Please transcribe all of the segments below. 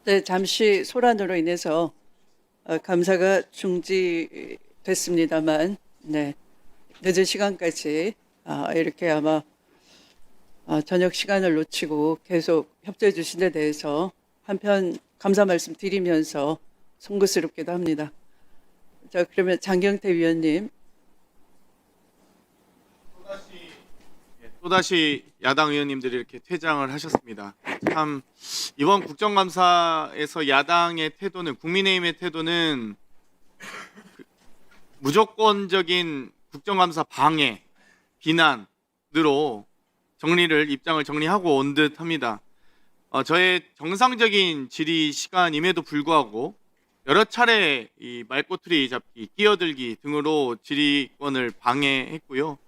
네, 잠시 소란으로 인해서 감사가 중지됐습니다만, 네, 늦은 시간까지 이렇게 아마 저녁 시간을 놓치고 계속 협조해 주신 데 대해서 한편 감사 말씀 드리면서 송구스럽기도 합니다. 자, 그러면 장경태 위원님. 또다시 야당 의원님들이 이렇게 퇴장을 하셨습니다. 참 이번 국정감사에서 야당의 태도는, 국민의힘의 태도는 무조건적인 국정감사 방해, 비난으로 입장을 정리하고 온 듯합니다. 저의 정상적인 질의 시간임에도 불구하고 여러 차례 이 말꼬투리 잡기, 끼어들기 등으로 질의권을 방해했고요.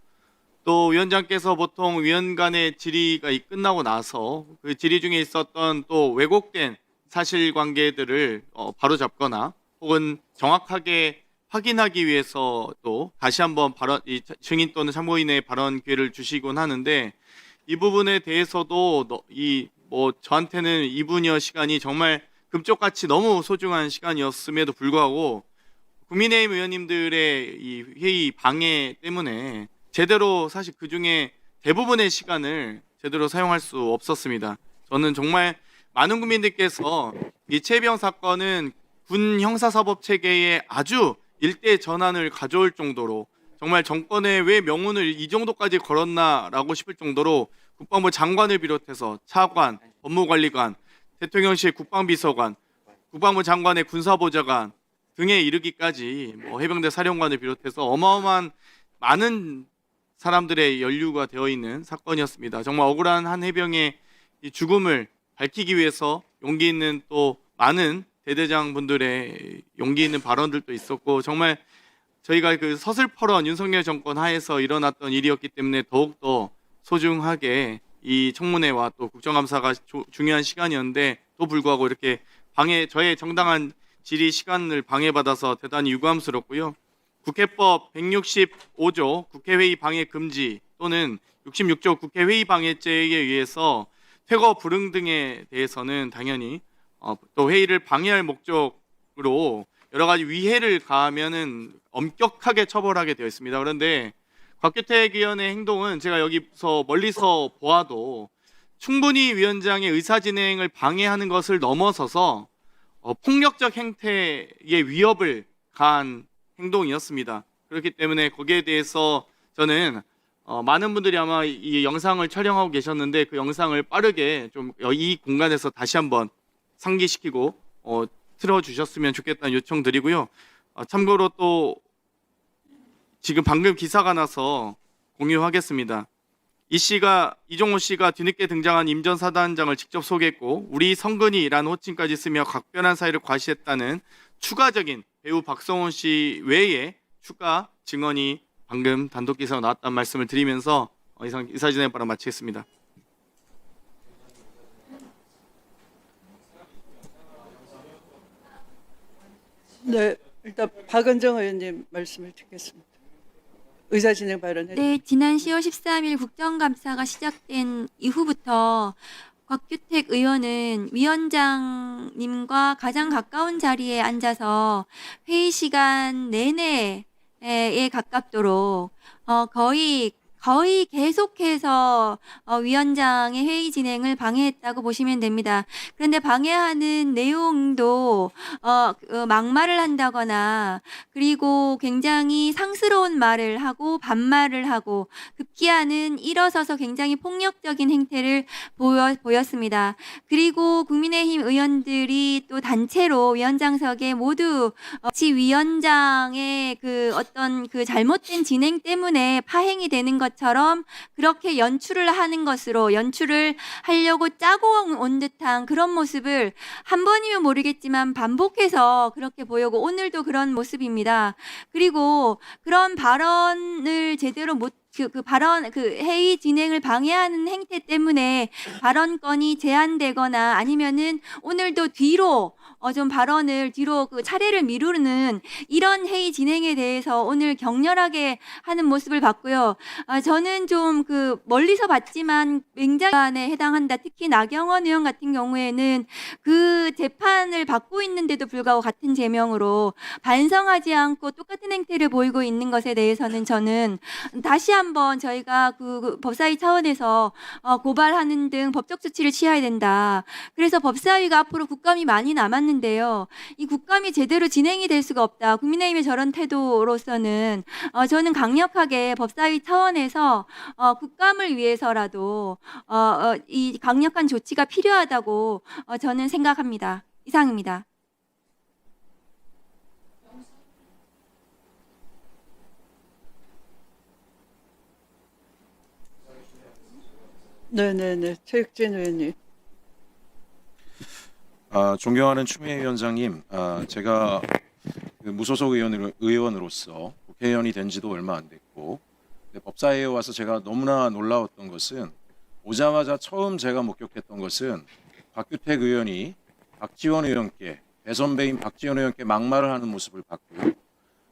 또 위원장께서 보통 위원 간의 질의가 끝나고 나서 그 질의 중에 있었던 또 왜곡된 사실관계들을 바로잡거나 혹은 정확하게 확인하기 위해서 또 다시 한번 증인 또는 참고인의 발언 기회를 주시곤 하는데, 이 부분에 대해서도 저한테는 2분여 시간이 정말 금쪽같이 너무 소중한 시간이었음에도 불구하고 국민의힘 의원님들의 이 회의 방해 때문에 제대로 사실 그중에 대부분의 시간을 제대로 사용할 수 없었습니다. 저는 정말 많은 국민들께서 이 최혜병 사건은 군 형사사법 체계에 아주 일대 전환을 가져올 정도로, 정말 정권에 왜 명운을 이 정도까지 걸었나라고 싶을 정도로 국방부 장관을 비롯해서 차관, 법무관리관, 대통령실 국방비서관, 국방부 장관의 군사보좌관 등에 이르기까지 해병대 사령관을 비롯해서 어마어마한 많은 사람들의 연루가 되어 있는 사건이었습니다. 정말 억울한 한 해병의 이 죽음을 밝히기 위해서 용기 있는 또 많은 대대장 분들의 용기 있는 발언들도 있었고, 정말 저희가 그 서슬퍼런 윤석열 정권 하에서 일어났던 일이었기 때문에 더욱더 소중하게 이 청문회와 또 국정감사가 중요한 시간이었는데, 또 불구하고 이렇게 저의 정당한 질의 시간을 방해받아서 대단히 유감스럽고요. 국회법 165조 국회회의 방해 금지 또는 66조 국회회의 방해죄에 의해서 퇴거 불응 등에 대해서는 당연히 또 회의를 방해할 목적으로 여러 가지 위해를 가하면은 엄격하게 처벌하게 되어 있습니다. 그런데 곽규택 의원의 행동은 제가 여기서 멀리서 보아도 충분히 위원장의 의사진행을 방해하는 것을 넘어서서 폭력적 행태의 위협을 가한 행동이었습니다. 그렇기 때문에 거기에 대해서 저는 많은 분들이 아마 이 영상을 촬영하고 계셨는데 그 영상을 빠르게 좀 이 공간에서 다시 한번 상기시키고 틀어주셨으면 좋겠다는 요청드리고요. 참고로 또 지금 방금 기사가 나서 공유하겠습니다. 이종호 씨가 뒤늦게 등장한 임 전 사단장을 직접 소개했고 우리 성근이라는 호칭까지 쓰며 각별한 사이를 과시했다는 추가적인 배우 박성훈 씨 외에 추가 증언이 방금 단독 기사로 나왔다는 말씀을 드리면서 이상 이사진행 발언 마치겠습니다. 네, 일단 박은정 의원님 말씀을 듣겠습니다. 의사진행 발언해 주십시오. 네, 지난 10월 13일 국정감사가 시작된 이후부터 곽규택 의원은 위원장님과 가장 가까운 자리에 앉아서 회의 시간 내내에 가깝도록 거의 계속해서 위원장의 회의 진행을 방해했다고 보시면 됩니다. 그런데 방해하는 내용도 막말을 한다거나 그리고 굉장히 상스러운 말을 하고 반말을 하고 급기야는 일어서서 굉장히 폭력적인 행태를 보였습니다. 그리고 국민의힘 의원들이 또 단체로 위원장석에 모두 위원장의 그 어떤 그 잘못된 진행 때문에 파행이 되는 것처럼 그렇게 연출을 하려고 짜고 온 듯한 그런 모습을 한 번이면 모르겠지만 반복해서 그렇게 보이고 오늘도 그런 모습입니다. 그리고 그런 발언을 제대로 회의 진행을 방해하는 행태 때문에 발언권이 제한되거나 아니면은 오늘도 뒤로 좀 발언을 뒤로 그 차례를 미루는 이런 회의 진행에 대해서 오늘 격렬하게 하는 모습을 봤고요. 저는 좀 그 멀리서 봤지만 굉장히 해당한다. 특히 나경원 의원 같은 경우에는 그 재판을 받고 있는데도 불구하고 같은 제명으로 반성하지 않고 똑같은 행태를 보이고 있는 것에 대해서는 저는 다시 한번 저희가 그 법사위 차원에서 고발하는 등 법적 조치를 취해야 된다. 그래서 법사위가 앞으로 국감이 많이 남았는데요. 이 국감이 제대로 진행이 될 수가 없다. 국민의힘의 저런 태도로서는 저는 강력하게 법사위 차원에서 국감을 위해서라도 이 강력한 조치가 필요하다고 저는 생각합니다. 이상입니다. 네네네. 최익진 의원님. 존경하는 추미애 위원장님, 제가 그 무소속 의원으로서 국회의원이 된 지도 얼마 안 됐고, 법사위에 와서 제가 너무나 놀라웠던 것은 오자마자 처음 제가 목격했던 것은 박규택 의원이 박지원 의원께, 대선배인 박지원 의원께 막말을 하는 모습을 봤고요.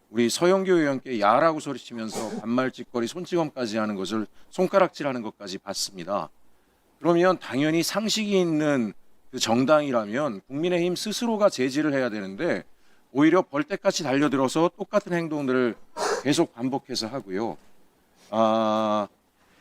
우리 서영교 의원께 야라고 소리치면서 반말짓거리 손찌검까지 하는 것을 손가락질하는 것까지 봤습니다. 그러면 당연히 상식이 있는 그 정당이라면 국민의힘 스스로가 제지를 해야 되는데 오히려 벌떼같이 달려들어서 똑같은 행동들을 계속 반복해서 하고요.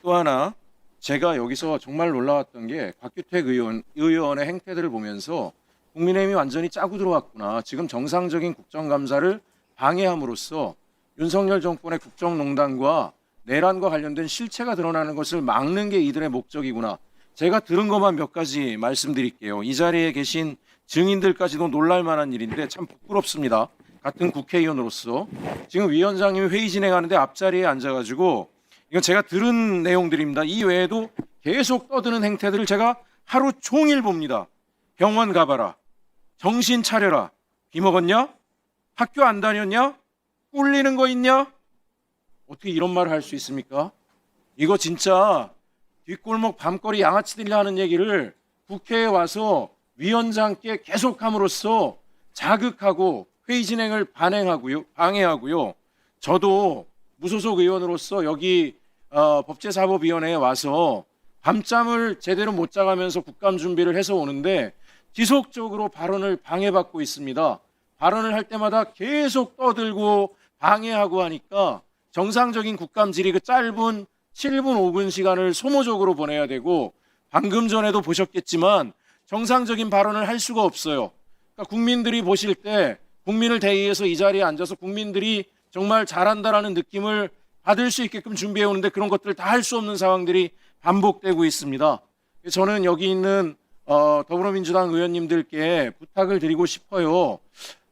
또 하나 제가 여기서 정말 놀라웠던 게 박규택 의원의 행태들을 보면서 국민의힘이 완전히 짜고 들어왔구나. 지금 정상적인 국정감사를 방해함으로써 윤석열 정권의 국정농단과 내란과 관련된 실체가 드러나는 것을 막는 게 이들의 목적이구나. 제가 들은 것만 몇 가지 말씀드릴게요. 이 자리에 계신 증인들까지도 놀랄 만한 일인데 참 부끄럽습니다. 같은 국회의원으로서. 지금 위원장님이 회의 진행하는데 앞자리에 앉아가지고 이건 제가 들은 내용들입니다. 이 외에도 계속 떠드는 행태들을 제가 하루 종일 봅니다. 병원 가봐라. 정신 차려라. 비 먹었냐? 학교 안 다녔냐? 꿀리는 거 있냐? 어떻게 이런 말을 할 수 있습니까? 이거 진짜 뒷골목 밤거리 양아치들이 하는 얘기를 국회에 와서 위원장께 계속함으로써 자극하고 회의 진행을 방해하고요. 저도 무소속 의원으로서 여기 법제사법위원회에 와서 밤잠을 제대로 못 자가면서 국감 준비를 해서 오는데 지속적으로 발언을 방해받고 있습니다. 발언을 할 때마다 계속 떠들고 방해하고 하니까 정상적인 국감질이 그 짧은 7분, 5분 시간을 소모적으로 보내야 되고 방금 전에도 보셨겠지만 정상적인 발언을 할 수가 없어요. 그러니까 국민들이 보실 때 국민을 대의해서 이 자리에 앉아서 국민들이 정말 잘한다라는 느낌을 받을 수 있게끔 준비해 오는데 그런 것들을 다 할 수 없는 상황들이 반복되고 있습니다. 저는 여기 있는 더불어민주당 의원님들께 부탁을 드리고 싶어요.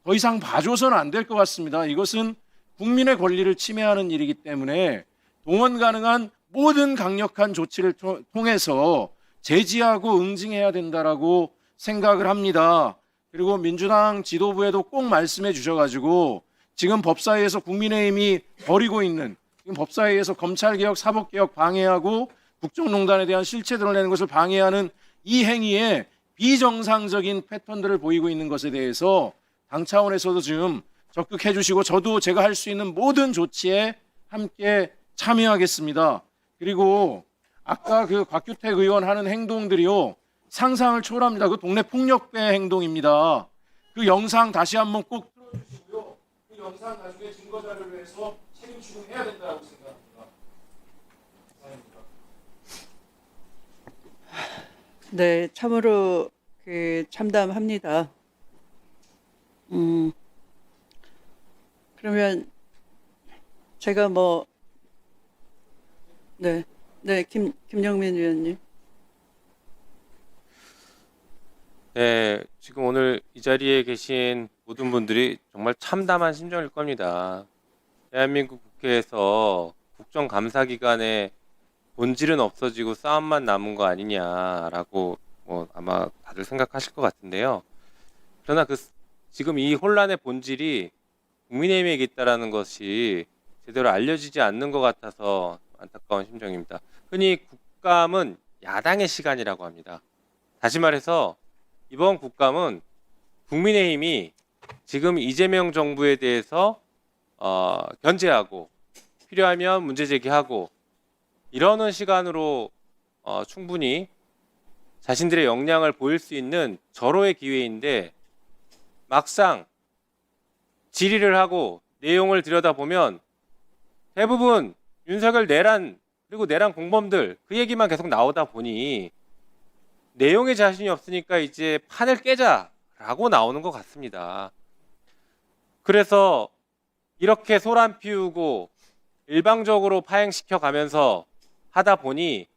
더 이상 봐줘서는 안 될 것 같습니다. 이것은 국민의 권리를 침해하는 일이기 때문에 동원 가능한 모든 강력한 조치를 통해서 제지하고 응징해야 된다라고 생각을 합니다. 그리고 민주당 지도부에도 꼭 말씀해 주셔가지고 지금 법사위에서 국민의힘이 벌이고 있는 지금 법사위에서 검찰개혁, 사법개혁 방해하고 국정농단에 대한 실체 드러내는 것을 방해하는 이 행위에 비정상적인 패턴들을 보이고 있는 것에 대해서 당 차원에서도 지금 적극해 주시고 저도 제가 할 수 있는 모든 조치에 함께 참여하겠습니다. 그리고 아까 그 곽규택 의원 하는 행동들이요 상상을 초월합니다. 그 동네 폭력배 행동입니다. 그 영상 다시 한번 꼭 틀어주시고요. 그 영상 나중에 증거 자료를 해서 책임 추궁해야 된다고 생각합니다. 감사합니다. 네, 참으로 참담합니다. 그러면 제가 김영민 위원님. 네, 지금 오늘 이 자리에 계신 모든 분들이 정말 참담한 심정일 겁니다. 대한민국 국회에서 국정감사기관에 본질은 없어지고 싸움만 남은 거 아니냐라고 아마 다들 생각하실 것 같은데요. 그러나 지금 이 혼란의 본질이 국민의힘에게 있다라는 것이 제대로 알려지지 않는 것 같아서 안타까운 심정입니다. 흔히 국감은 야당의 시간이라고 합니다. 다시 말해서 이번 국감은 국민의힘이 지금 이재명 정부에 대해서 견제하고 필요하면 문제 제기하고 이러는 시간으로 충분히 자신들의 역량을 보일 수 있는 절호의 기회인데 막상 질의를 하고 내용을 들여다보면 대부분 윤석열 내란 그리고 내란 공범들 그 얘기만 계속 나오다 보니 내용에 자신이 없으니까 이제 판을 깨자라고 나오는 것 같습니다. 그래서 이렇게 소란 피우고 일방적으로 파행시켜 가면서 하다 보니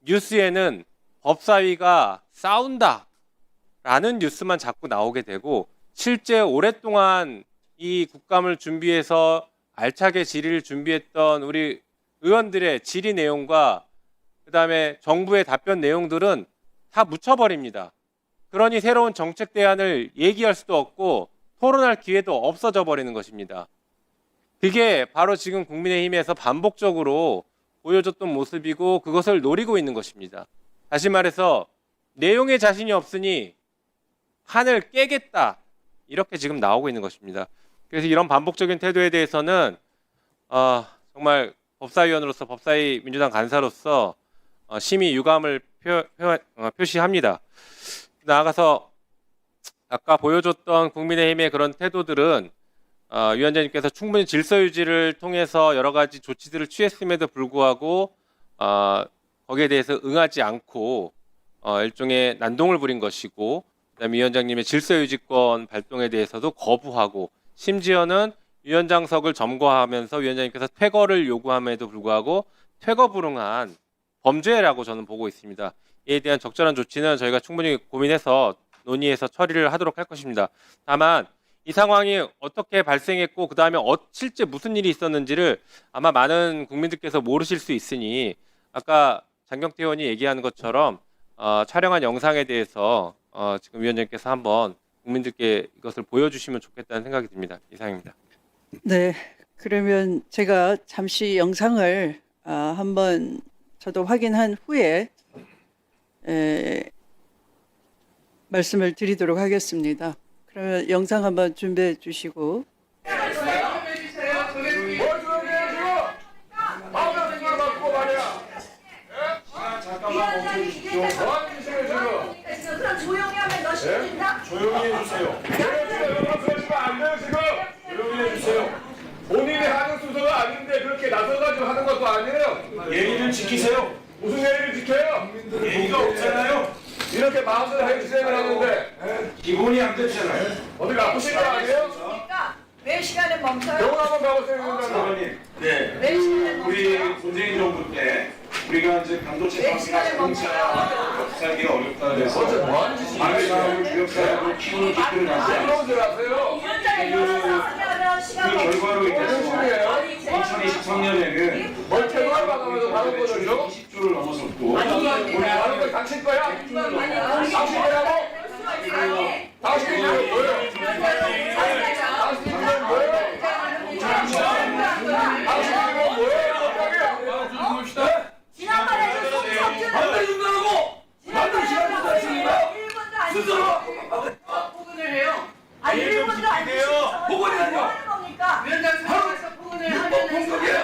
뉴스에는 법사위가 싸운다라는 뉴스만 자꾸 나오게 되고 실제 오랫동안 이 국감을 준비해서 알차게 질의를 준비했던 우리 의원들의 질의 내용과 그다음에 정부의 답변 내용들은 다 묻혀버립니다. 그러니 새로운 정책 대안을 얘기할 수도 없고 토론할 기회도 없어져 버리는 것입니다. 그게 바로 지금 국민의힘에서 반복적으로 보여줬던 모습이고 그것을 노리고 있는 것입니다. 다시 말해서 내용에 자신이 없으니 판을 깨겠다 이렇게 지금 나오고 있는 것입니다. 그래서 이런 반복적인 태도에 대해서는 정말 법사위원으로서 법사위 민주당 간사로서 심히 유감을 표시합니다. 나아가서 아까 보여줬던 국민의힘의 그런 태도들은 위원장님께서 충분히 질서 유지를 통해서 여러 가지 조치들을 취했음에도 불구하고 거기에 대해서 응하지 않고 일종의 난동을 부린 것이고 그다음에 위원장님의 질서 유지권 발동에 대해서도 거부하고 심지어는 위원장석을 점거하면서 위원장님께서 퇴거를 요구함에도 불구하고 퇴거 불응한 범죄라고 저는 보고 있습니다. 이에 대한 적절한 조치는 저희가 충분히 고민해서 논의해서 처리를 하도록 할 것입니다. 다만 이 상황이 어떻게 발생했고 그 다음에 실제 무슨 일이 있었는지를 아마 많은 국민들께서 모르실 수 있으니 아까 장경태 의원이 얘기하는 것처럼 촬영한 영상에 대해서 지금 위원장님께서 한번 국민들께 이것을 보여주시면 좋겠다는 생각이 듭니다. 이상입니다. 네, 그러면 제가 잠시 영상을 한번 저도 확인한 후에 말씀을 드리도록 하겠습니다. 그러면 영상 한번 준비해 주시고. 조용히 하면 너 시킨다? 조용히 해주세요. 그러시면 안 돼요 지금. 조용히 해주세요. 본인이 하는 순서가 아닌데 그렇게 나서가지고 하는 것도 아니에요. 예의를 지키세요. 무슨 예의를 지켜요? 예의가 없잖아요. 이렇게 마음대로 해주세요 하는데 기본이 안 됐잖아요. 어디 아프신 거 아니에요? 왜 시간을 멈춰요? 병원 한번 가보세요 위원장님. 네. 왜 시간을 우리 멈춰요? 문재인 정부 때 우리가 이제 반도체 파트가 자동차 살기가 어렵다 그래서 반도체하고 주력사하고 키우는 기술을 가지고 그 결과로 인해서 2023년에는 뭘 퇴거를 받으면서 다른 거죠? 20조를 넘어섰고 다른 걸 당신 거야? 당신 거라고? 당신이 뭐예요? 당신이 뭐예요? 지난번에 반대 준다고! 반대 시간 준다니까! 1분도 안 주시고 복원을 해요. 아니 1분도 안 주시고 복원이 아니야. 뭐 하는 겁니까? 위원장님께서 복원을 하면은 공격이에요.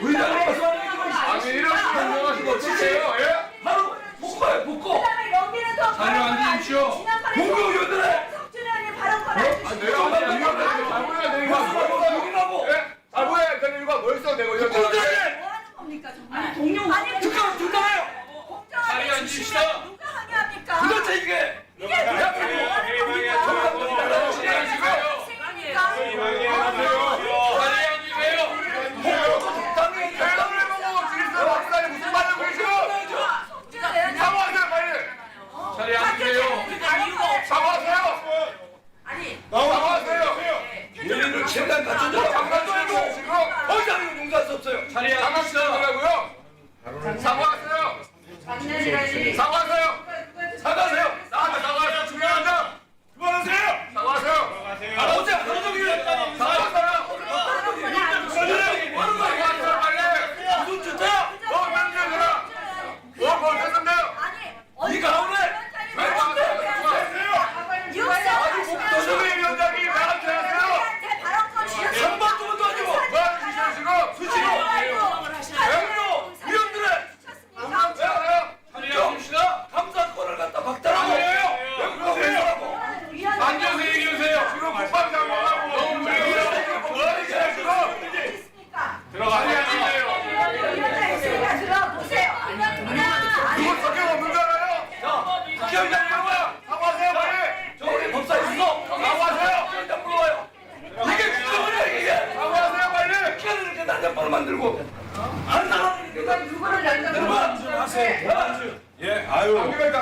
의장님 말씀하는 게 아니 이런 식으로 운영하시면 어떡해요? 예? 바로 복고예요 복고! 그다음에 여기는 더 자료 안 주십시오. 공격 의원들의 석준현이 발언권 안 주시고 내가 아니 이거 잘못해야 되는 거 아니라고? 예? 잘못해야 되는 이유가 뭐였어 내가 의원들 뭐 하는 겁니까 정말? 공룡 아니 특강 중단해요! 공정하게 앉으시다. 누가 항의합니까? 도대체 이게 이게 도대체 뭐 하는 겁니까? 최단 같은 자 장난쳐요 지금 어디서 농사할 수 없어요. 장난치더라고요. 사과하세요. 사과하세요. 사과하세요. 나한테 사과하세요. 중요하죠. 그만하세요. 사과하세요. 어제 하루 종일 사과하세요. 사과하세요 빨리. 무슨 짓이야? 너 맨날 그래. 뭐 됐는데요? 아니 네가 오늘 뉴스 예, 아유. 국회가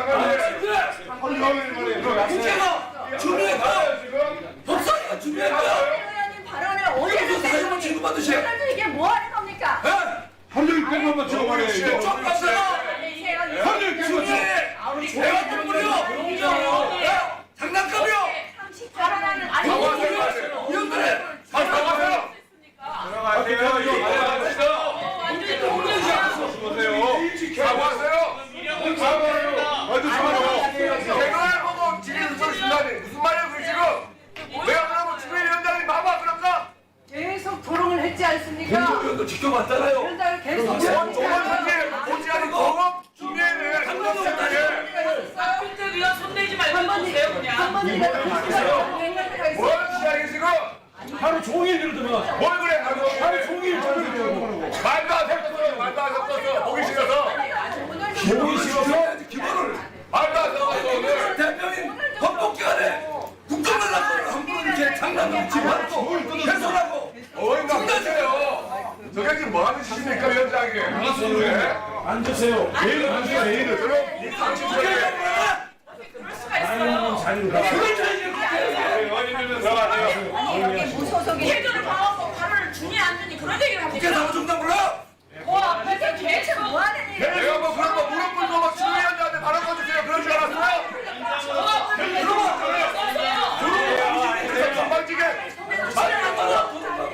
준비해가요 지금. 법사위가 준비해가요. 의원님 발언을 어디서 사회만 취급받으세요. 이게 뭐 하는 겁니까? 한줄 평만 찍어버려요. 이거. 한줄 우리 대화 좀 무려. 장난감이요. 발언하는 아니 의원들은 사과하세요. 들어가세요. 완전히 사과하세요. 사과해요. 먼저 사과해요. 제가 보고 지금 순간에 무슨 말이에요 그 지금? 내가 그러면 주민위원장이 봐봐 그럴까? 계속 토론을 했지 않습니까? 공무원도 지켜봤잖아요. 위원장을 계속 저번 사실 보지 않은 거 준비해내. 당근도 못하게. 박필대 위원 손대지 말고 해보세요 그냥. 한 번이라도 뭐 하는 시작이 지금? 하루 종일 이러더만. 뭘 그래 하루 종일 저렇게 되고. 말도 안 섞었어. 말도 안 섞었어. 보기 싫어서. 보기 싫어서 기본을 말도 안 섞었어 오늘. 대표님 헌법기관에 국정연락을 함부로 이렇게 장난감 집어넣고 해설하고 어이가 없으세요. 저게 지금 뭐 하는 짓입니까 위원장이? 앉으세요. 내일 앉으세요. 내일은. 그럼 이 당신 저게 자리로 가. 의원님들은 들어가세요. 아니 여기 무소속이 해결을 봐갖고 발언을 중에 안 듣니 그런 얘기를 하고 국회 사무총장 불러. 와 그게 대체 뭐 하는 일이야? 내가 뭐 그런 거 무릎 꿇고 막 주민위원장한테 발언 꺼주세요. 그런 줄 알았어요? 그래서 건방지게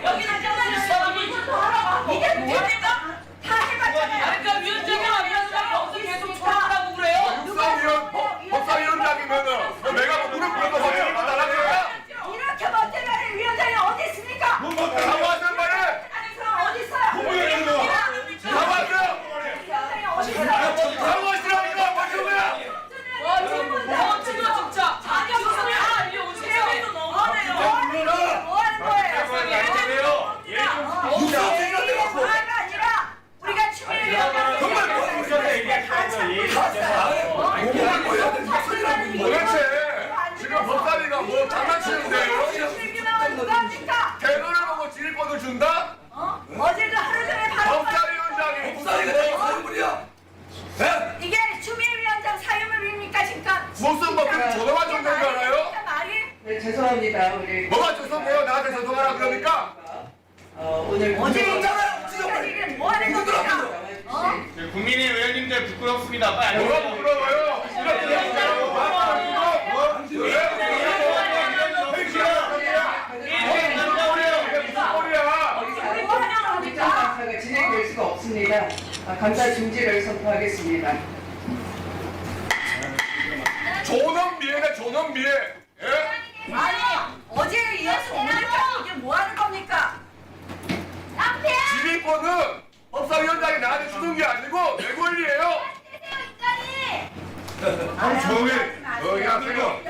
여기는 잘라주세요. 이것도 하라고. 이게 뭡니까? 다 해봤잖아요. 그러니까 위원장이 어떻게 계속 초라하고 그래요? 법사위원장이면은 내가 뭐 무릎 꿇고 막 이런 거 달라져요? 이렇게 멋대가리 위원장이 어디 있습니까? 사과하세요 빨리! 아니 그럼 어디 있어요? 사과하세요! 위원장이 어디 있어요? 사과하시라니까 빨리 오면! 진짜 진짜. 아니 무슨 이리 오세요. 너무하네요. 뭐 하는 거예요? 뭐가 아니라 우리가 추미애위원장 도대체 지금 법사위가 뭐 장난치는데요? 대선을 보고 지휘권을 준다? 어제도 하루 종일 발언 법사위원장이 법사위가 이게 추미애위원장 사유물입니까 지금? 무슨 법을 저거만 정된 줄 알아요? 말이 네, 죄송합니다. 우리 뭐가 죄송해요? 나한테 죄송하라 그러니까? 오늘 어제 있잖아요. 지금 뭐 하는 겁니까? 국민의 의원님들 부끄럽습니다. 빨리 뭐가 앉으세요. 부끄러워요? 이렇게 얘기하고 말하고 왜? 뭐 하는 겁니까? 감사가 진행될 수가 없습니다. 감사 중지를 선포하겠습니다. 존엄미에네 존엄미에. 예? 아니 어제에 이어서 오늘까지 이게 뭐 하는 겁니까? 지휘권은 법사위원장이 나한테 주는 게 아니고 내 권리예요. 조용히 하세요.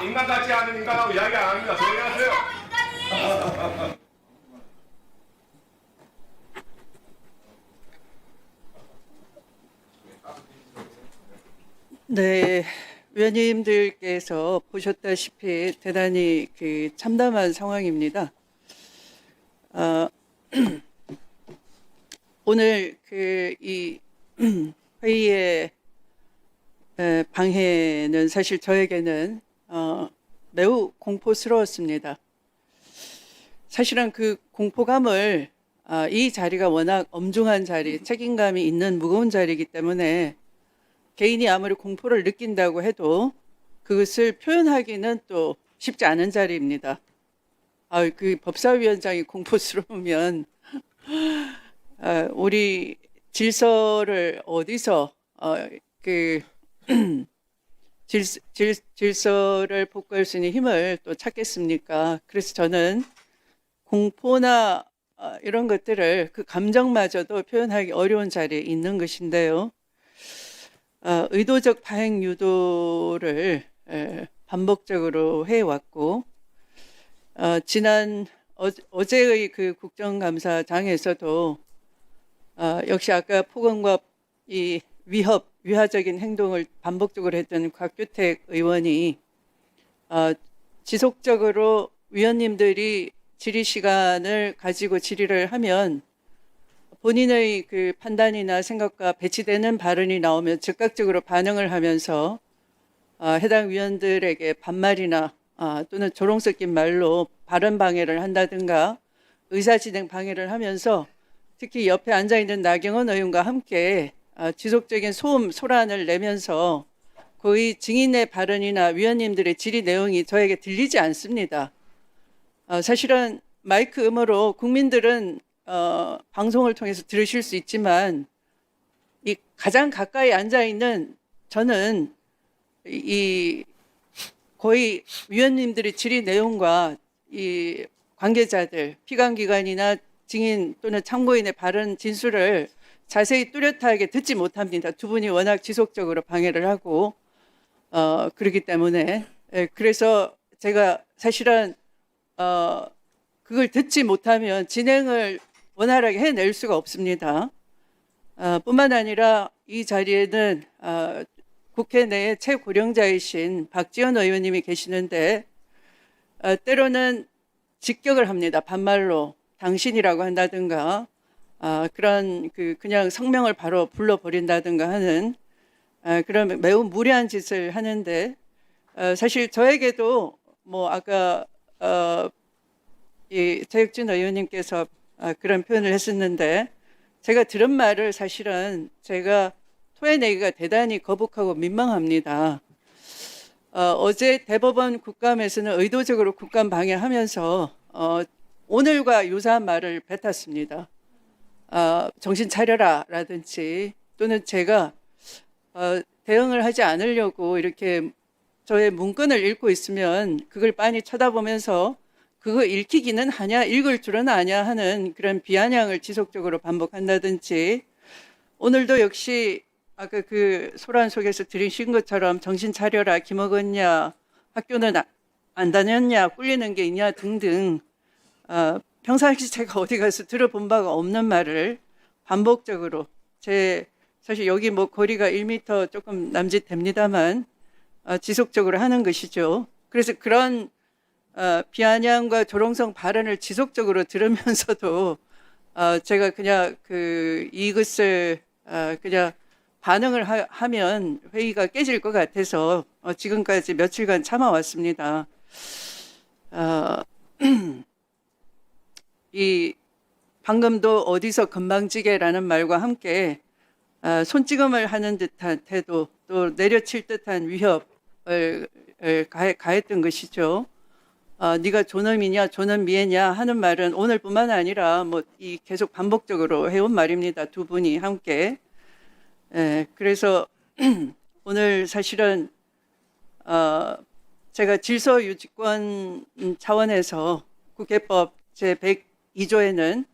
인간같이 하는 인간하고 이야기 안 합니다. 조용히 하세요. 네, 위원님들께서 보셨다시피 대단히 참담한 상황입니다. 오늘 이 회의의 방해는 사실 저에게는 매우 공포스러웠습니다. 사실은 그 공포감을 이 자리가 워낙 엄중한 자리, 책임감이 있는 무거운 자리이기 때문에 개인이 아무리 공포를 느낀다고 해도 그것을 표현하기는 또 쉽지 않은 자리입니다. 그 법사위원장이 공포스러우면 우리 질서를 어디서 질서를 복구할 수 있는 힘을 또 찾겠습니까? 그래서 저는 공포나 이런 것들을 그 감정마저도 표현하기 어려운 자리에 있는 것인데요. 의도적 파행 유도를 반복적으로 해왔고 지난 어제의 그 국정감사장에서도 역시 아까 폭언과 이 위화적인 행동을 반복적으로 했던 곽규택 의원이 지속적으로 위원님들이 질의 시간을 가지고 질의를 하면 본인의 그 판단이나 생각과 배치되는 발언이 나오면 즉각적으로 반응을 하면서 해당 위원들에게 반말이나 또는 조롱 섞인 말로 발언 방해를 한다든가 의사진행 방해를 하면서 특히 옆에 앉아있는 나경원 의원과 함께 지속적인 소란을 내면서 거의 증인의 발언이나 위원님들의 질의 내용이 저에게 들리지 않습니다. 사실은 마이크 음으로 국민들은 방송을 통해서 들으실 수 있지만 이 가장 가까이 앉아있는 저는 이 거의 위원님들의 질의 내용과 이 관계자들, 피감기관이나 증인 또는 참고인의 발언 진술을 자세히 뚜렷하게 듣지 못합니다. 두 분이 워낙 지속적으로 방해를 하고 그렇기 때문에 그래서 제가 사실은 그걸 듣지 못하면 진행을 원활하게 해낼 수가 없습니다. 뿐만 아니라 이 자리에는 국회 내에 최고령자이신 박지원 의원님이 계시는데 때로는 직격을 합니다. 반말로 당신이라고 한다든가 그런 그냥 성명을 바로 불러버린다든가 하는 그런 매우 무례한 짓을 하는데 사실 저에게도 뭐 아까 이 최혁진 의원님께서 그런 표현을 했었는데 제가 들은 말을 사실은 제가 토해내기가 대단히 거북하고 민망합니다. 어제 대법원 국감에서는 의도적으로 국감 방해하면서 오늘과 유사한 말을 뱉었습니다. 정신 차려라 라든지 또는 제가 대응을 하지 않으려고 이렇게 저의 문건을 읽고 있으면 그걸 빤히 쳐다보면서 그거 읽히기는 하냐 읽을 줄은 아냐 하는 그런 비아냥을 지속적으로 반복한다든지 오늘도 역시 아까 그 소란 속에서 들으신 것처럼 정신 차려라 김어건냐 학교는 안 다녔냐 꿀리는 게 있냐 등등 평상시 제가 어디 가서 들어본 바가 없는 말을 반복적으로 사실 여기 뭐 거리가 1m 조금 남짓됩니다만 지속적으로 하는 것이죠. 그래서 그런 비아냥과 조롱성 발언을 지속적으로 들으면서도 제가 그냥 이것을 그냥 반응을 하면 회의가 깨질 것 같아서 지금까지 며칠간 참아왔습니다. 이 방금도 어디서 건방지게라는 말과 함께 손찌검을 하는 듯한 태도 또 내려칠 듯한 위협을 가했던 것이죠. 네가 존엄이냐 존엄미애냐 하는 말은 오늘뿐만 아니라 뭐 이 계속 반복적으로 해온 말입니다. 두 분이 함께. 그래서 오늘 사실은 제가 질서유지권 차원에서 국회법 제102조에는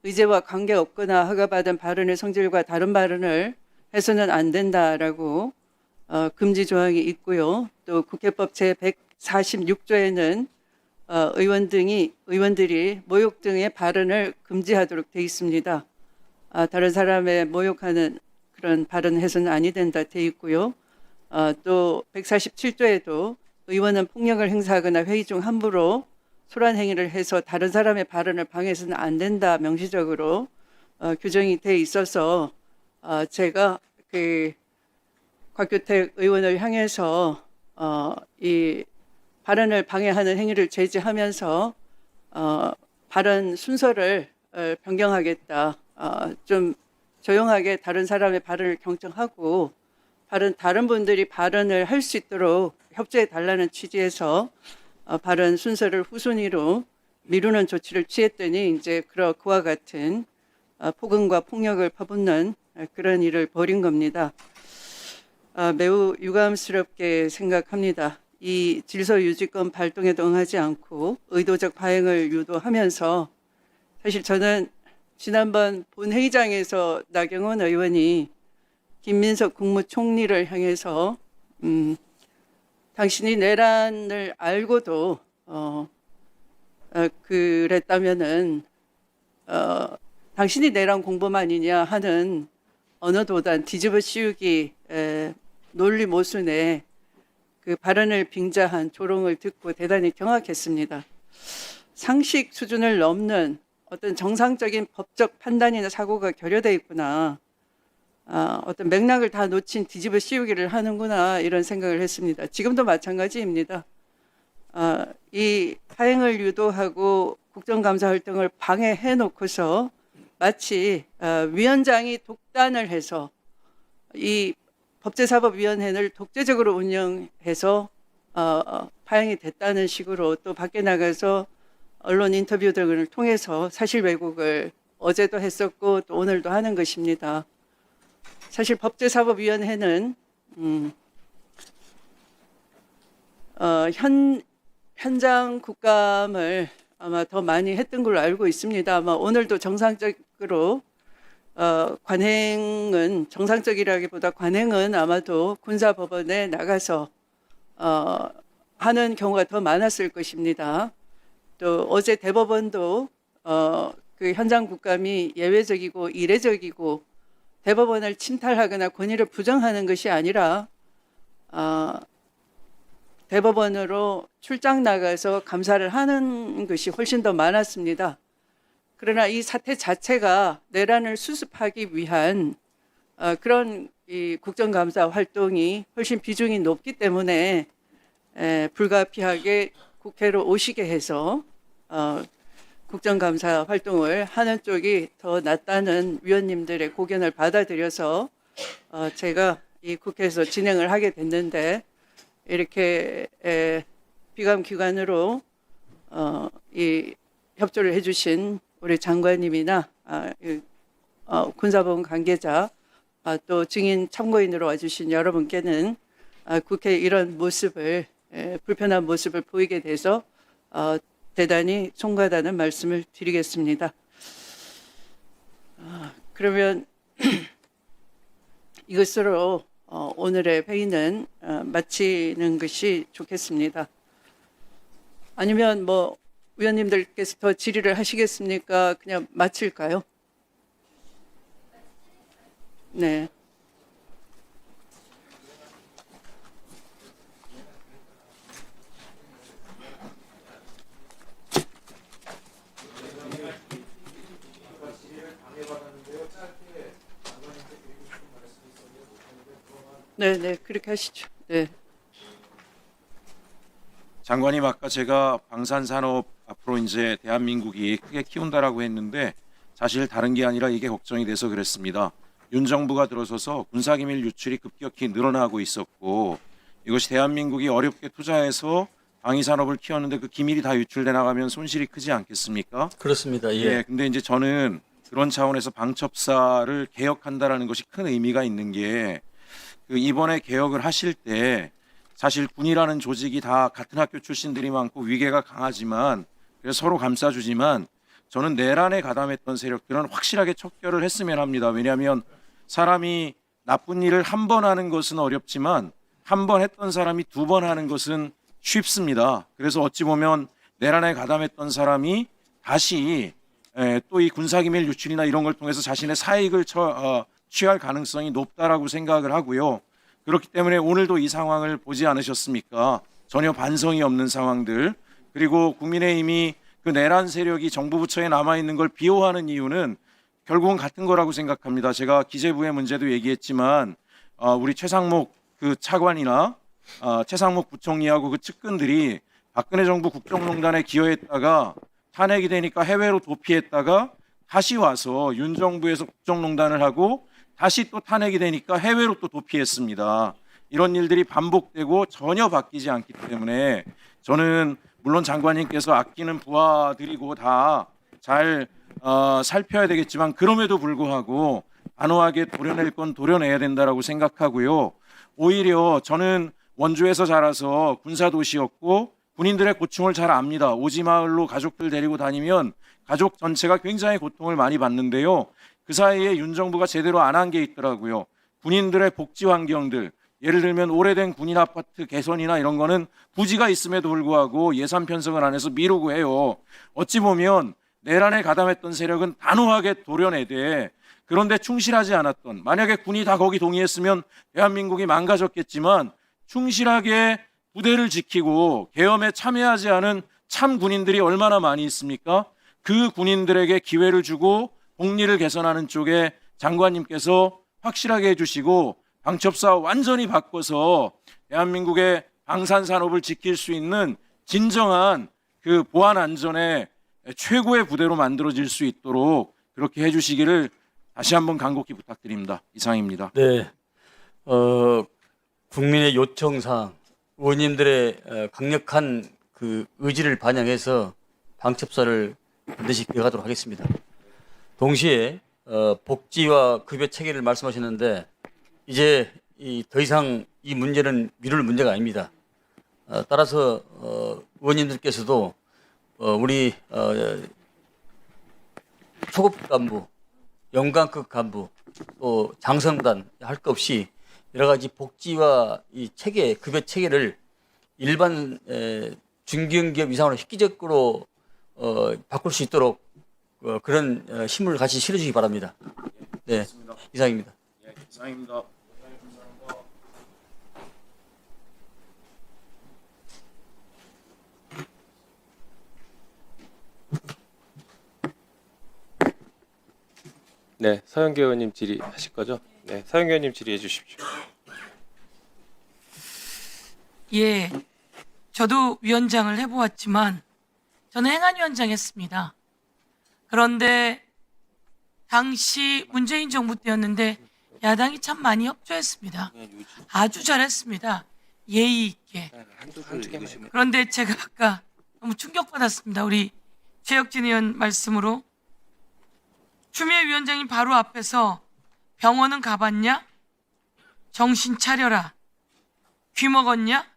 의제와 관계없거나 허가받은 발언의 성질과 다른 발언을 해서는 안 된다라고 금지 조항이 있고요. 또 국회법 제146조에는 의원들이 모욕 등의 발언을 금지하도록 되어 있습니다. 다른 사람의 모욕하는 그런 발언해서는 아니 된다 되어 있고요. 또 147조에도 의원은 폭력을 행사하거나 회의 중 함부로 소란 행위를 해서 다른 사람의 발언을 방해해서는 안 된다 명시적으로 규정이 되어 있어서 제가 곽규택 의원을 향해서 이 발언을 방해하는 행위를 제지하면서 발언 순서를 변경하겠다. 좀 조용하게 다른 사람의 발언을 경청하고 다른 분들이 발언을 할 수 있도록 협조해 달라는 취지에서 발언 순서를 후순위로 미루는 조치를 취했더니 이제 그와 같은 폭언과 폭력을 퍼붓는 그런 일을 벌인 겁니다. 매우 유감스럽게 생각합니다. 이 질서유지권 발동에도 응하지 않고 의도적 파행을 유도하면서 사실 저는 지난번 본회의장에서 나경원 의원이 김민석 국무총리를 향해서 당신이 내란을 알고도 그랬다면은 당신이 내란 공범아니냐 하는 언어도단 뒤집어 씌우기 논리 모순에 그 발언을 빙자한 조롱을 듣고 대단히 경악했습니다. 상식 수준을 넘는 어떤 정상적인 법적 판단이나 사고가 결여돼 있구나. 어떤 맥락을 다 놓친 뒤집어 씌우기를 하는구나 이런 생각을 했습니다. 지금도 마찬가지입니다. 이 파행을 유도하고 국정감사 활동을 방해해 놓고서 마치 위원장이 독단을 해서 이 법제사법위원회를 독재적으로 운영해서 파행이 됐다는 식으로 또 밖에 나가서 언론 인터뷰 등을 통해서 사실 왜곡을 어제도 했었고 또 오늘도 하는 것입니다. 사실 법제사법위원회는 현장 국감을 아마 더 많이 했던 걸로 알고 있습니다. 아마 오늘도 정상적으로 관행은 정상적이라기보다 관행은 아마도 군사법원에 나가서 하는 경우가 더 많았을 것입니다. 또 어제 대법원도 그 현장 국감이 예외적이고 이례적이고 대법원을 침탈하거나 권위를 부정하는 것이 아니라 대법원으로 출장 나가서 감사를 하는 것이 훨씬 더 많았습니다. 그러나 이 사태 자체가 내란을 수습하기 위한 그런 이 국정감사 활동이 훨씬 비중이 높기 때문에 불가피하게 국회로 오시게 해서 국정감사 활동을 하는 쪽이 더 낫다는 위원님들의 고견을 받아들여서 제가 이 국회에서 진행을 하게 됐는데 이렇게 비감기관으로 이 협조를 해주신 우리 장관님이나 군사법원 관계자 또 증인 참고인으로 와주신 여러분께는 국회 이런 모습을 불편한 모습을 보이게 돼서 대단히 송구하다는 말씀을 드리겠습니다. 그러면 이것으로 오늘의 회의는 마치는 것이 좋겠습니다. 아니면 뭐 위원님들께서 더 질의를 하시겠습니까? 그냥 마칠까요? 네. 네, 그렇게 하시죠. 네. 장관님 아까 제가 방산산업 앞으로 이제 대한민국이 크게 키운다라고 했는데 사실 다른 게 아니라 이게 걱정이 돼서 그랬습니다. 윤 정부가 들어서서 군사기밀 유출이 급격히 늘어나고 있었고 이것이 대한민국이 어렵게 투자해서 방위산업을 키웠는데 그 기밀이 다 유출돼 나가면 손실이 크지 않겠습니까? 그렇습니다. 예. 예. 근데 이제 저는 그런 차원에서 방첩사를 개혁한다라는 것이 큰 의미가 있는 게 그 이번에 개혁을 하실 때 사실 군이라는 조직이 다 같은 학교 출신들이 많고 위계가 강하지만 그래서 서로 감싸주지만 저는 내란에 가담했던 세력들은 확실하게 척결을 했으면 합니다. 왜냐하면 사람이 나쁜 일을 한 번 하는 것은 어렵지만 한 번 했던 사람이 두 번 하는 것은 쉽습니다. 그래서 어찌 보면 내란에 가담했던 사람이 다시 또 이 군사기밀 유출이나 이런 걸 통해서 자신의 사익을 취할 가능성이 높다라고 생각을 하고요. 그렇기 때문에 오늘도 이 상황을 보지 않으셨습니까? 전혀 반성이 없는 상황들. 그리고 국민의힘이 그 내란 세력이 정부 부처에 남아있는 걸 비호하는 이유는 결국은 같은 거라고 생각합니다. 제가 기재부의 문제도 얘기했지만 우리 최상목 그 차관이나 최상목 부총리하고 그 측근들이 박근혜 정부 국정농단에 기여했다가 탄핵이 되니까 해외로 도피했다가 다시 와서 윤 정부에서 국정농단을 하고 다시 또 탄핵이 되니까 해외로 또 도피했습니다. 이런 일들이 반복되고 전혀 바뀌지 않기 때문에 저는 물론 장관님께서 아끼는 부하들이고 다 잘 살펴야 되겠지만 그럼에도 불구하고 단호하게 도려낼 건 도려내야 된다라고 생각하고요. 오히려 저는 원주에서 자라서 군사도시였고 군인들의 고충을 잘 압니다. 오지마을로 가족들 데리고 다니면 가족 전체가 굉장히 고통을 많이 받는데요. 그 사이에 윤 정부가 제대로 안 한 게 있더라고요. 군인들의 복지 환경들, 예를 들면 오래된 군인 아파트 개선이나 이런 거는 부지가 있음에도 불구하고 예산 편성을 안 해서 미루고 해요. 어찌 보면 내란에 가담했던 세력은 단호하게 도려내되 그런데 충실하지 않았던, 만약에 군이 다 거기 동의했으면 대한민국이 망가졌겠지만 충실하게 부대를 지키고 계엄에 참여하지 않은 참 군인들이 얼마나 많이 있습니까? 그 군인들에게 기회를 주고 복리를 개선하는 쪽에 장관님께서 확실하게 해주시고 방첩사 완전히 바꿔서 대한민국의 방산 산업을 지킬 수 있는 진정한 그 보안 안전의 최고의 부대로 만들어질 수 있도록 그렇게 해주시기를 다시 한번 간곡히 부탁드립니다. 이상입니다. 네, 국민의 요청사항, 의원님들의 강력한 그 의지를 반영해서 방첩사를 반드시 개혁하도록 하겠습니다. 동시에 복지와 급여 체계를 말씀하셨는데 이제 더 이상 이 문제는 미룰 문제가 아닙니다. 따라서 의원님들께서도 우리 초급 간부, 연관급 간부, 또 장성단 할 것 없이 여러 가지 복지와 이 체계, 급여 체계를 일반 중견기업 이상으로 획기적으로 바꿀 수 있도록 그런 힘을 같이 실어주시기 바랍니다. 네, 이상입니다. 이상입니다. 네, 서영교 의원님 질의하실 거죠? 네, 서영교 의원님 질의해 주십시오. 예, 저도 위원장을 해보았지만 저는 행안위원장 했습니다. 그런데 당시 문재인 정부 때였는데 야당이 참 많이 협조했습니다. 아주 잘했습니다. 예의 있게. 그런데 제가 아까 너무 충격받았습니다. 우리 최혁진 의원 말씀으로 추미애 위원장님 바로 앞에서 병원은 가봤냐? 정신 차려라. 귀 먹었냐?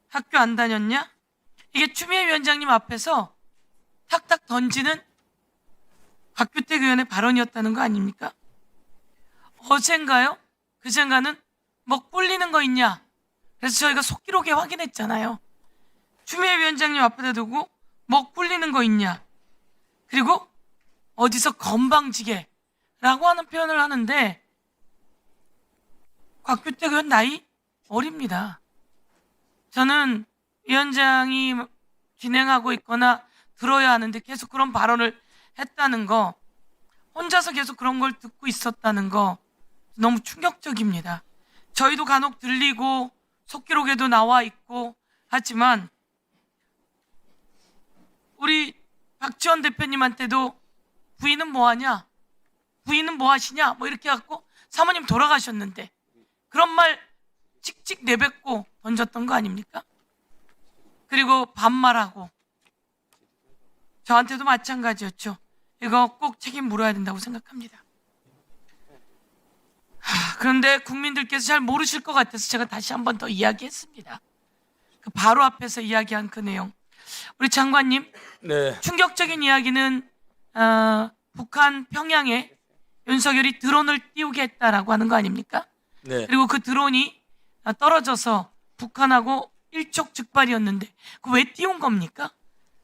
학교 안 다녔냐? 이게 추미애 위원장님 앞에서 탁탁 던지는 박규택 의원의 발언이었다는 거 아닙니까? 어젠가요? 그젠가는 뭐 꿀리는 거 있냐? 그래서 저희가 속기록에 확인했잖아요. 추미애 위원장님 앞에다 두고 뭐 꿀리는 거 있냐? 그리고 어디서 건방지게라고 하는 표현을 하는데 곽규택 의원 나이 어립니다. 저는 위원장이 진행하고 있거나 들어야 하는데 계속 그런 발언을 했다는 거, 혼자서 계속 그런 걸 듣고 있었다는 거 너무 충격적입니다. 저희도 간혹 들리고 속기록에도 나와 있고 하지만 우리 박지원 대표님한테도 부인은 뭐하냐? 부인은 뭐하시냐? 뭐 이렇게 갖고 사모님 돌아가셨는데 그런 말 찍찍 내뱉고 던졌던 거 아닙니까? 그리고 반말하고 저한테도 마찬가지였죠. 이거 꼭 책임 물어야 된다고 생각합니다. 그런데 국민들께서 잘 모르실 것 같아서 제가 다시 한 번 더 이야기했습니다. 그 바로 앞에서 이야기한 그 내용. 우리 장관님, 네, 충격적인 이야기는 북한 평양에 윤석열이 드론을 띄우게 했다라고 하는 거 아닙니까? 네, 그리고 그 드론이 떨어져서 북한하고 일촉즉발이었는데 그 왜 띄운 겁니까?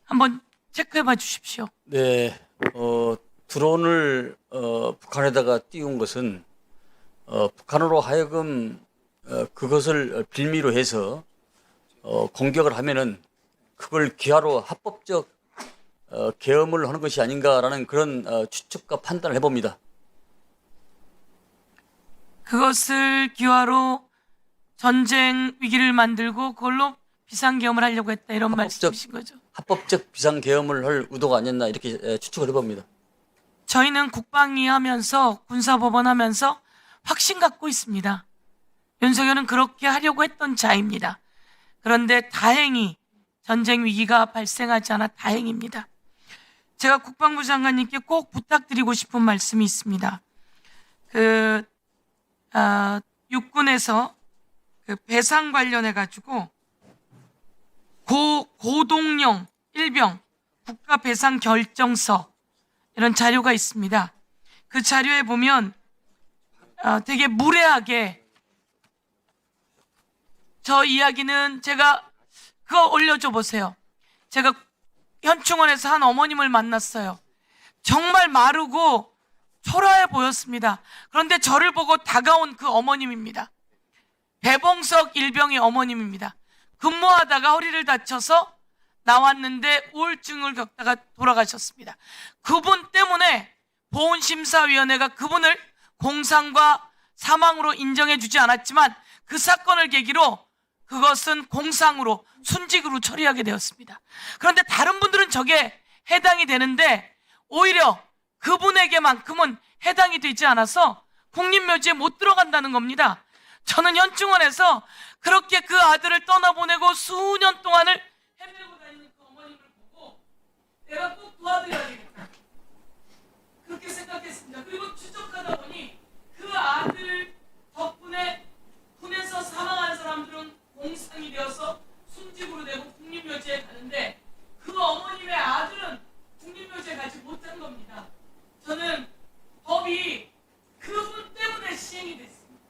한번 체크해봐 주십시오. 네. 드론을 북한에다가 띄운 것은 북한으로 하여금 그것을 빌미로 해서 공격을 하면은 그걸 기하로 합법적 계엄을 하는 것이 아닌가라는 그런 추측과 판단을 해봅니다. 그것을 기화로 전쟁 위기를 만들고 그걸로 비상계엄을 하려고 했다 이런 말씀이신 거죠? 합법적 비상계엄을 할 의도가 아니었나 이렇게 추측을 해봅니다. 저희는 국방위 하면서 군사법원 하면서 확신 갖고 있습니다. 윤석열은 그렇게 하려고 했던 자입니다. 그런데 다행히 전쟁 위기가 발생하지 않아 다행입니다. 제가 국방부 장관님께 꼭 부탁드리고 싶은 말씀이 있습니다. 육군에서 그 배상 관련해 가지고 고동령 일병 국가 배상 결정서 이런 자료가 있습니다. 그 자료에 보면 되게 무례하게 저 이야기는 제가 그거 올려줘 보세요. 제가 현충원에서 한 어머님을 만났어요. 정말 마르고 초라해 보였습니다. 그런데 저를 보고 다가온 그 어머님입니다. 배봉석 일병의 어머님입니다. 근무하다가 허리를 다쳐서 나왔는데 우울증을 겪다가 돌아가셨습니다. 그분 때문에 보훈심사위원회가 그분을 공상과 사망으로 인정해 주지 않았지만 그 사건을 계기로 그것은 공상으로 순직으로 처리하게 되었습니다. 그런데 다른 분들은 저게 해당이 되는데 오히려 그분에게만큼은 해당이 되지 않아서 국립묘지에 못 들어간다는 겁니다. 저는 현충원에서 그렇게 그 아들을 떠나보내고 수년 동안을 헤매고 다니는 그 어머님을 보고 내가 꼭 도와드려야 되겠다, 그렇게 생각했습니다. 그리고 추적하다 보니 그 아들 덕분에 군에서 사망한 사람들은 공상이 되어서 순직으로 되고 국립묘지에 가는데 그 어머님의 아들은 국립묘지에 가지 못한 겁니다. 저는 법이 그분 때문에 시행이 됐습니다.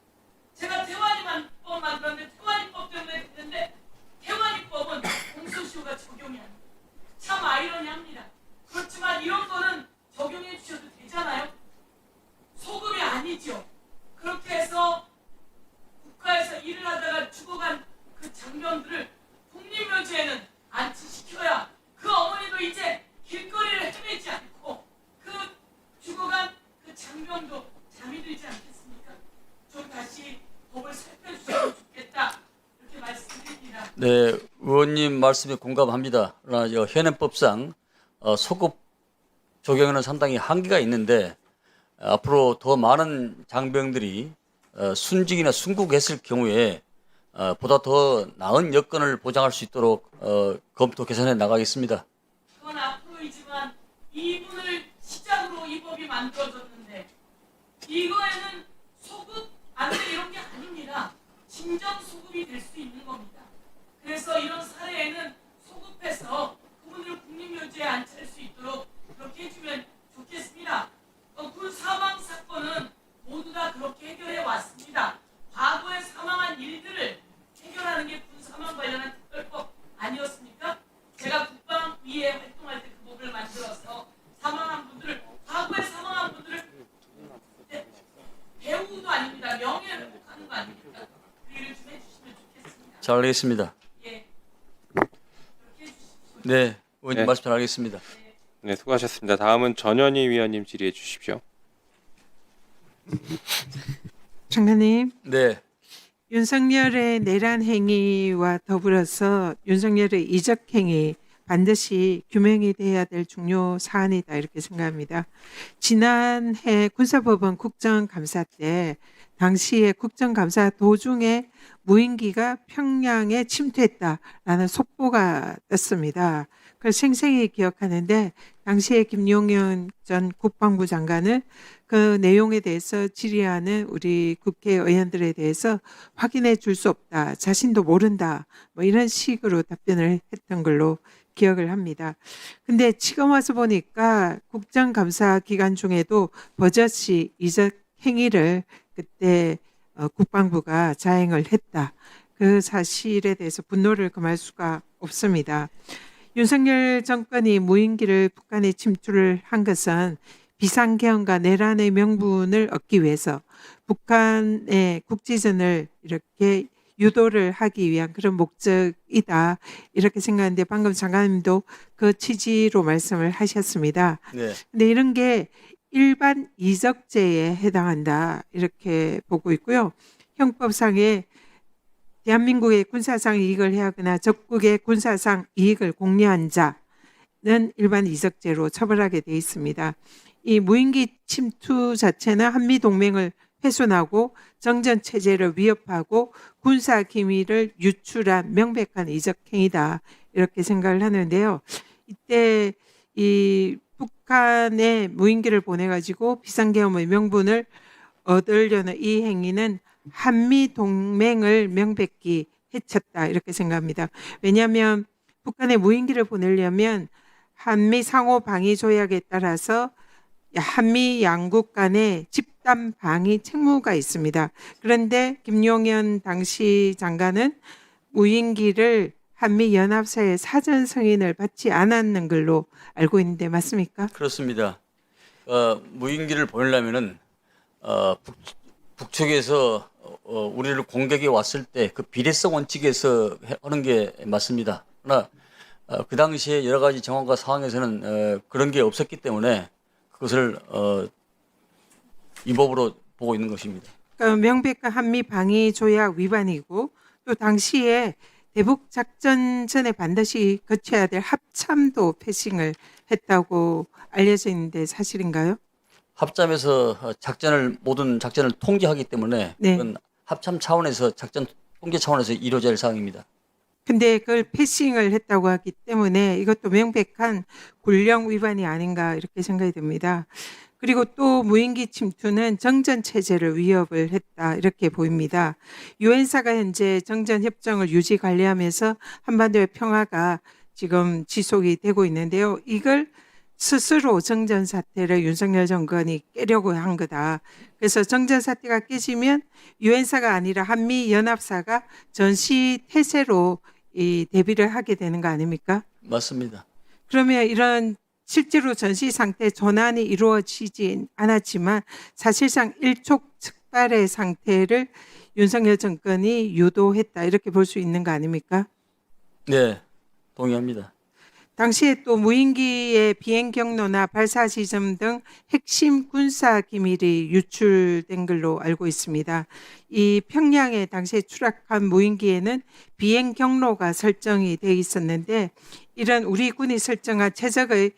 제가 태완이법 만들었는데 태완이법 때문에 됐는데 태완이법은 공소시효가 적용이 안 돼요. 참 아이러니합니다. 그렇지만 이런 거는 적용해 주셔도 되잖아요. 소급이 아니죠. 그렇게 해서 국가에서 일을 하다가 죽어간 그 장병들을 국립묘지에는 안치시켜야 그 어머니도 이제 길거리를 헤매지 않고 그 죽어간 그 장병도 잠이 들지 않겠습니까? 좀 다시 법을 살펴주시면 좋겠다, 이렇게 말씀드립니다. 네, 의원님 말씀에 공감합니다. 그러나 현행법상 소급 적용에는 상당히 한계가 있는데 앞으로 더 많은 장병들이 순직이나 순국했을 경우에 보다 더 나은 여건을 보장할 수 있도록 검토 개선해 나가겠습니다. 그건 앞으로이지만 이분을 시작으로 이 법이 만들어졌는데 이거에는 소급 안 돼 이런 게 아닙니다. 진정 소급이 될 수 있는 겁니다. 그래서 이런 사례에는 소급해서 그분을 국립묘지에 안치할 수 있도록 그렇게 해주면 좋겠습니다. 군 사망 사건은 모두 다 그렇게 해결해 왔습니다. 과거에 사망한 일들을 해결하는 게 군 사망 관련한 특별법 아니었습니까? 제가 국방위에 활동할 때 그 법을 만들어서 사망한 분들을, 과거에 사망한 분들을 배우도 아닙니다. 명예를 회복하는 거 아닙니까? 그 일을 좀 해주시면 좋겠습니다. 잘 알겠습니다. 예, 그렇게 해주십시오. 네, 의원님 네. 말씀 잘 알겠습니다. 네, 수고하셨습니다. 다음은 전현희 위원님 질의해 주십시오. 장관님, 네, 윤석열의 내란 행위와 더불어서 윤석열의 이적 행위 반드시 규명이 돼야 될 중요 사안이다, 이렇게 생각합니다. 지난해 군사법원 국정감사 때 당시에 국정감사 도중에 무인기가 평양에 침투했다라는 속보가 떴습니다. 그걸 생생히 기억하는데 당시에 김용현 전 국방부 장관은 그 내용에 대해서 질의하는 우리 국회의원들에 대해서 확인해 줄 수 없다, 자신도 모른다, 뭐 이런 식으로 답변을 했던 걸로 기억을 합니다. 근데 지금 와서 보니까 국정감사 기간 중에도 버젓이 이적 행위를 그때 국방부가 자행을 했다, 그 사실에 대해서 분노를 금할 수가 없습니다. 윤석열 정권이 무인기를 북한에 침투를 한 것은 비상계엄과 내란의 명분을 얻기 위해서 북한의 국지전을 이렇게 유도를 하기 위한 그런 목적이다, 이렇게 생각하는데 방금 장관님도 그 취지로 말씀을 하셨습니다. 네, 근데 이런 게 일반 이적죄에 해당한다, 이렇게 보고 있고요. 형법상에 대한민국의 군사상 이익을 해하거나 적국의 군사상 이익을 공유한 자는 일반 이적죄로 처벌하게 돼 있습니다. 이 무인기 침투 자체는 한미 동맹을 훼손하고 정전 체제를 위협하고 군사 기밀을 유출한 명백한 이적 행위다, 이렇게 생각을 하는데요. 이때 이 북한에 무인기를 보내가지고 비상계엄의 명분을 얻으려는 이 행위는 한미 동맹을 명백히 해쳤다, 이렇게 생각합니다. 왜냐하면 북한에 무인기를 보내려면 한미 상호 방위 조약에 따라서 한미 양국 간에 집단 방위 책무가 있습니다. 그런데 김용현 당시 장관은 무인기를 한미 연합사의 사전 승인을 받지 않았는 걸로 알고 있는데 맞습니까? 그렇습니다. 무인기를 보내려면은 북측에서 우리를 공격이 왔을 때 그 비례성 원칙에서 하는 게 맞습니다. 그러나 그 당시에 여러 가지 정황과 상황에서는 그런 게 없었기 때문에 그것을 위법으로 보고 있는 것입니다. 그러니까 명백한 한미 방위 조약 위반이고 또 당시에 대북 작전 전에 반드시 거쳐야 될 합참도 패싱을 했다고 알려져 있는데 사실인가요? 합참에서 모든 작전을 통제하기 때문에 네. 그건 합참 차원에서 작전 통제 차원에서 이루어질 사항입니다. 근데 그걸 패싱을 했다고 하기 때문에 이것도 명백한 군령 위반이 아닌가 이렇게 생각이 듭니다. 그리고 또 무인기 침투는 정전 체제를 위협을 했다 이렇게 보입니다. 유엔사가 현재 정전 협정을 유지 관리하면서 한반도의 평화가 지금 지속이 되고 있는데요. 이걸 스스로 정전 사태를 윤석열 정권이 깨려고 한 거다. 그래서 정전 사태가 깨지면 유엔사가 아니라 한미 연합사가 전시 태세로 이 대비를 하게 되는 거 아닙니까? 맞습니다. 그러면 이런 실제로 전시 상태 전환이 이루어지진 않았지만 사실상 일촉즉발의 상태를 윤석열 정권이 유도했다 이렇게 볼 수 있는 거 아닙니까? 네, 동의합니다. 당시에 또 무인기의 비행 경로나 발사 지점 등 핵심 군사 기밀이 유출된 걸로 알고 있습니다. 이 평양에 당시에 추락한 무인기에는 비행 경로가 설정이 돼 있었는데 이런 우리 군이 설정한 최적의